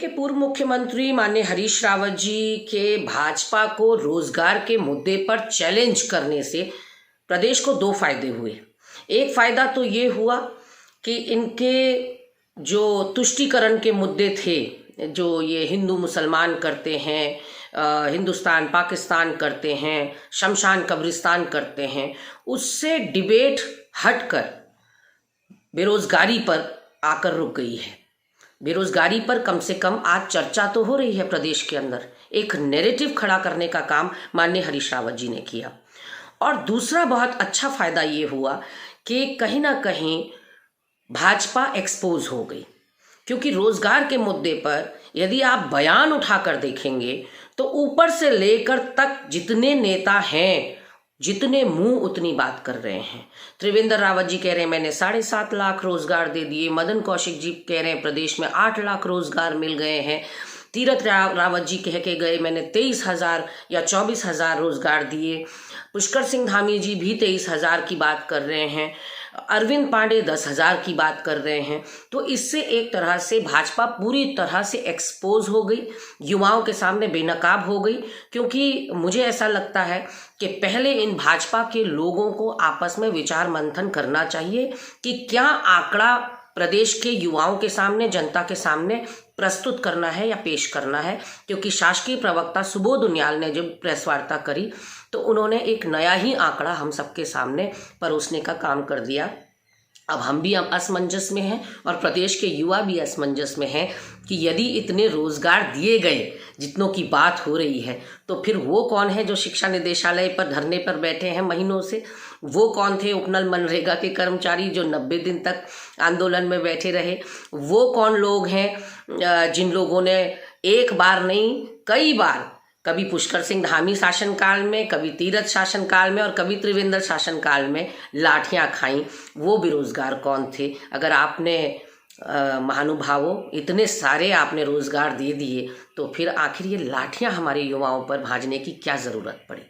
देखिए, पूर्व मुख्यमंत्री माननीय हरीश रावत जी के भाजपा को रोजगार के मुद्दे पर चैलेंज करने से प्रदेश को दो फायदे हुए। एक फायदा तो ये हुआ कि इनके जो तुष्टीकरण के मुद्दे थे, जो ये हिंदू मुसलमान करते हैं, हिंदुस्तान पाकिस्तान करते हैं, शमशान कब्रिस्तान करते हैं, उससे डिबेट हटकर बेरोजगारी पर आकर रुक गई है। बेरोजगारी पर कम से कम आज चर्चा तो हो रही है प्रदेश के अंदर। एक नैरेटिव खड़ा करने का काम माननीय हरीश रावत जी ने किया। और दूसरा बहुत अच्छा फायदा ये हुआ कि कहीं ना कहीं भाजपा एक्सपोज हो गई, क्योंकि रोजगार के मुद्दे पर यदि आप बयान उठाकर देखेंगे तो ऊपर से लेकर तक जितने नेता हैं, जितने मुंह उतनी बात कर रहे हैं। त्रिवेंद्र रावत जी कह रहे हैं मैंने 7.5 लाख रोजगार दे दिए। मदन कौशिक जी कह रहे हैं प्रदेश में 8 लाख रोजगार मिल गए हैं। तीरथ रावत जी कह के गए मैंने 23,000 या 24,000 रोजगार दिए। पुष्कर सिंह धामी जी भी 23,000 की बात कर रहे हैं। अरविंद पांडे 10,000 की बात कर रहे हैं। तो इससे एक तरह से भाजपा पूरी तरह से एक्सपोज हो गई, युवाओं के सामने बेनकाब हो गई। क्योंकि मुझे ऐसा लगता है कि पहले इन भाजपा के लोगों को आपस में विचार मंथन करना चाहिए कि क्या आंकड़ा प्रदेश के युवाओं के सामने, जनता के सामने प्रस्तुत करना है या पेश करना है। क्योंकि शासकीय प्रवक्ता सुबोध उनियाल ने जब प्रेस वार्ता करी तो उन्होंने एक नया ही आंकड़ा हम सबके सामने परोसने का काम कर दिया। अब हम भी असमंजस में हैं और प्रदेश के युवा भी असमंजस में हैं कि यदि इतने रोजगार दिए गए जितनों की बात हो रही है, तो फिर वो कौन है जो शिक्षा निदेशालय पर धरने पर बैठे हैं महीनों से? वो कौन थे उपनल मनरेगा के कर्मचारी जो 90 दिन तक आंदोलन में बैठे रहे? वो कौन लोग हैं जिन लोगों ने एक बार नहीं कई बार, कभी पुष्कर सिंह धामी शासनकाल में, कभी तीरथ शासनकाल में और कभी त्रिवेंद्र शासनकाल में लाठियां खाई? वो बेरोजगार कौन थे? अगर आपने महानुभावों इतने सारे आपने रोजगार दे दिए, तो फिर आखिर ये लाठियां हमारे युवाओं पर भाजने की क्या जरूरत पड़ी?